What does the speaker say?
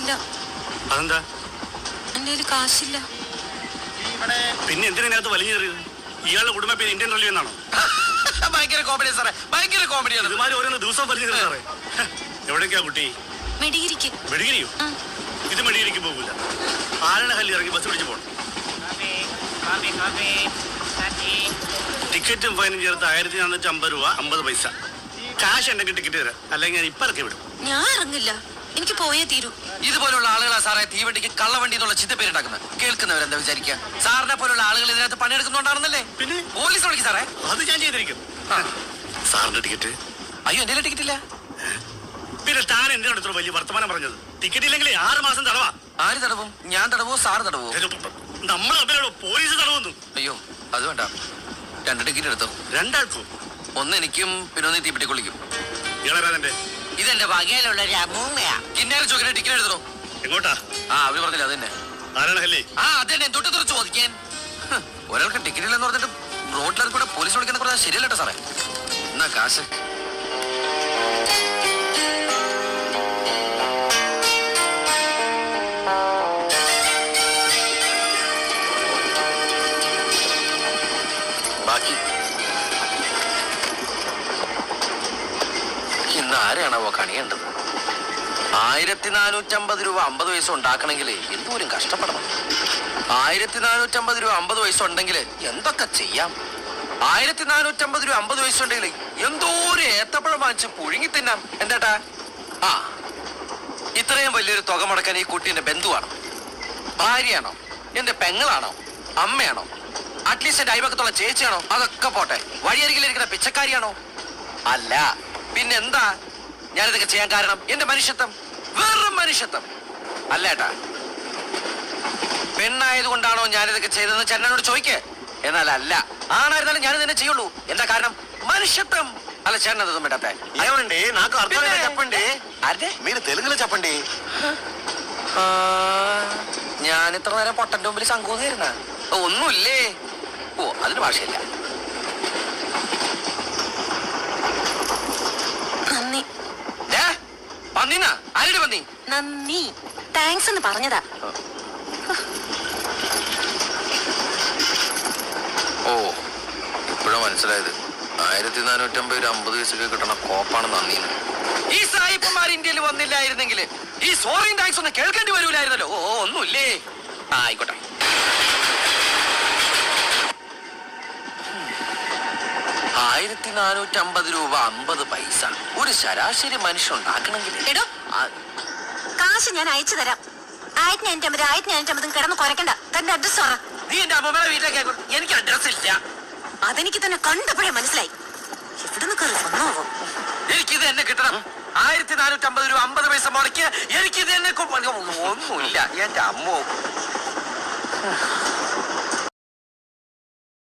ഇല്ല. അതെന്താ? എന്റെ കയ്യിൽ കാശില്ല. പിന്നെ എന്തിനകത്ത് വലിഞ്ഞെറിയത്? ഇയാളുടെ കുടുംബ പേര് ഇന്ത്യൻ റെയിൽവേ എന്നാണോ? ഭയങ്കര കോമഡി സാറേ, ഭയങ്കര കോമഡിയാണ്. ഇതുമാതിരി ഓരോന്ന് ദിവസം വലിഞ്ഞു സാറേ. എവിടേക്കാ കുട്ടി? മെഡിഗിരിക്ക്. മെഡിഗിരിയോ? ഇത് മെഡിഗിരിക്ക് പോകില്ല. ആരണഹല്ലി ഇറങ്ങി ബസ് പിടിച്ച് പോകണം. ടിക്കറ്റും ഫൈനും ചേർത്ത് 1450 രൂപ 50 പൈസ. കാശ് ഉണ്ടെങ്കിൽ ടിക്കറ്റ് തരാം, അല്ലെങ്കിൽ ഞാൻ ഇപ്പം ഇറക്കി വിടും. ഞാൻ ഇറങ്ങില്ല, എനിക്ക് പോയേ തീരൂ. ഇതുപോലുള്ള ആളുകളാ സാറേ തീവണ്ടിക്ക് കള്ളവണ്ടി എന്നുള്ള ചിന്തപ്പേരുണ്ടാക്കുന്നത്. കേൾക്കുന്നവരെന്താ വിചാരിക്കുക? സാറിനെ പോലുള്ള ആളുകൾ ഇതിനകത്ത് പണിയെടുക്കുന്നുണ്ടാണെന്നല്ലേ? പിന്നെ പോലീസ് വിളിക്കും സാറേ. അത് ഞാൻ ചെയ്തിരിക്കും. സാറിന്റെ ടിക്കറ്റ്? അയ്യോ, എന്റെ ടിക്കറ്റ് ഇല്ല. പിന്നെ താൻ എന്തിനാണ് ഇത്ര വലിയ വർത്തമാനം പറഞ്ഞത്? ടിക്കറ്റ് ഇല്ലെങ്കിൽ 6 മാസം തടവാ. ആര് തടവും? ഞാൻ തടവോ സാറ് തടവോ? നമ്മൾ തമ്മിലാണോ പോലീസ് തടവൊന്നു? അയ്യോ അത് വേണ്ട, 2 ടിക്കറ്റ് എടുത്തോ. 2 ആൾക്കും? ഒന്ന് എനിക്കും പിന്നെ ഒന്ന് തീപ്പെട്ടി കൊള്ളിക്കും. ഇളരാതെ ഇതെന്റെ വകയിലുള്ള ഒരു അമ്മൂമ്മയാ. കിന്നേരം ചോദിക്കുന്ന ടിക്കറ്റ് എടുത്തോ. എങ്ങോട്ടാ? അവര് പറഞ്ഞില്ല അത് തന്നെ. ആരാണല്ലേ? അതെന്നെ തൊട്ട് തുറച്ച് ചോദിക്കാൻ. ഒരാൾക്ക് ടിക്കറ്റ് ഇല്ലെന്ന് പറഞ്ഞിട്ട് റോഡിലേക്ക് കൂടെ പോലീസ് വിളിക്കുന്ന പറഞ്ഞാൽ ശരിയല്ലോ സാറേ. എന്നാ കാശ്? ബാക്കി ഇന്ന് ആരെയാണാവോ കണിയേണ്ടത്? 1450 രൂപ 50 പൈസ ഉണ്ടാക്കണമെങ്കിൽ എന്തോരം കഷ്ടപ്പെടണം. 1450 രൂപ 50 പൈസ ഉണ്ടെങ്കിൽ എന്തൊക്കെ ചെയ്യാം. 1450 രൂപ 50 പൈസ ഉണ്ടെങ്കിൽ എന്തോരം ഏത്തപ്പഴം വാങ്ങിച്ച് പുഴുങ്ങി തിന്നാം. എന്താട്ടാ? ഇത്രയും വലിയൊരു തുക മുടക്കാൻ ഈ കുട്ടി എന്റെ ബന്ധുവാണോ, ഭാര്യയാണോ, എന്റെ പെങ്ങളാണോ, അമ്മയാണോ, അറ്റ്ലീസ്റ്റ് എന്റെ അയൽപക്കത്തുള്ള ചേച്ചിയാണോ? അതൊക്കെ പോട്ടെ, വഴിയരികിലിരിക്കുന്ന പിച്ചക്കാരിയാണോ? അല്ല, പിന്നെന്താ ഞാനിതൊക്കെ ചെയ്യാൻ കാരണം? എന്റെ മനുഷ്യത്വം, വെറും മനുഷ്യത്വം. അല്ലേട്ടാ, പെണ്ണായതുകൊണ്ടാണോ ഞാനിതൊക്കെ ചെയ്തതെന്ന് ചേട്ടനോട് ചോദിക്കേ. എന്നാൽ അല്ല, ആണായിരുന്നാലും ഞാനിത് തന്നെ ചെയ്യുള്ളൂ. എന്താ കാരണം? മനുഷ്യത്വം. అలా చేరనదు మేడతే అయ్యండి నాకు అర్థమైంది చెప్పండి అదే మీరు తెలుగులో చెప్పండి ഞാൻ ഇത്ര നേരം പൊട്ടന്റെ മുമ്പിൽ സംഘൂന്നായിരുന്ന ഒന്നുമില്ലേ ഓ അതിന് ഭാഷയില്ല നന്ദി പന്നിനാ ആരുടെ പന്നി നന്ദി താങ്ക്സ് എന്ന് പറഞ്ഞതാ ഓ ഇപ്പോഴാ മനസ്സിലായത് 1450 50 പൈസക്ക് കിട്ടണ കോപ്പാണ് നന്ദി ഈ സായിപ്പന്മാർ ഇന്ത്യയിൽ വന്നില്ലായിരുന്നെങ്കിൽ ഈ സോറിയും താങ്ക്സ് ഒന്നും കേൾക്കേണ്ടി വരൂലായിരുന്നല്ലോ ഓ ഒന്നുമില്ലേ ആയിക്കോട്ടെ 1450 രൂപ 50 പൈസ ഒരു ശരാശരി മനുഷ്യൻ ഉണ്ടാക്കണമെങ്കിൽ എടോ കാശ് ഞാൻ അയച്ചു തരാം 1550 കിടന്ന് കുറയ്ക്കണ്ട തന്റെ അഡ്രസ് പറ നീ എന്റെ അമ്മയുടെ വീട്ടിലേക്ക് എനിക്ക് അഡ്രസ് ഇല്ല അതെനിക്ക് തന്നെ കണ്ടപ്പോഴേ മനസ്സിലായി എവിടെ വന്നാവോ എനിക്കിത് എന്നെ കിട്ടണം 1450 രൂപ 50 പൈസ മുടക്കിയ എനിക്കിത് എന്നെ ഒന്നുമില്ല എന്റെ അമ്മോ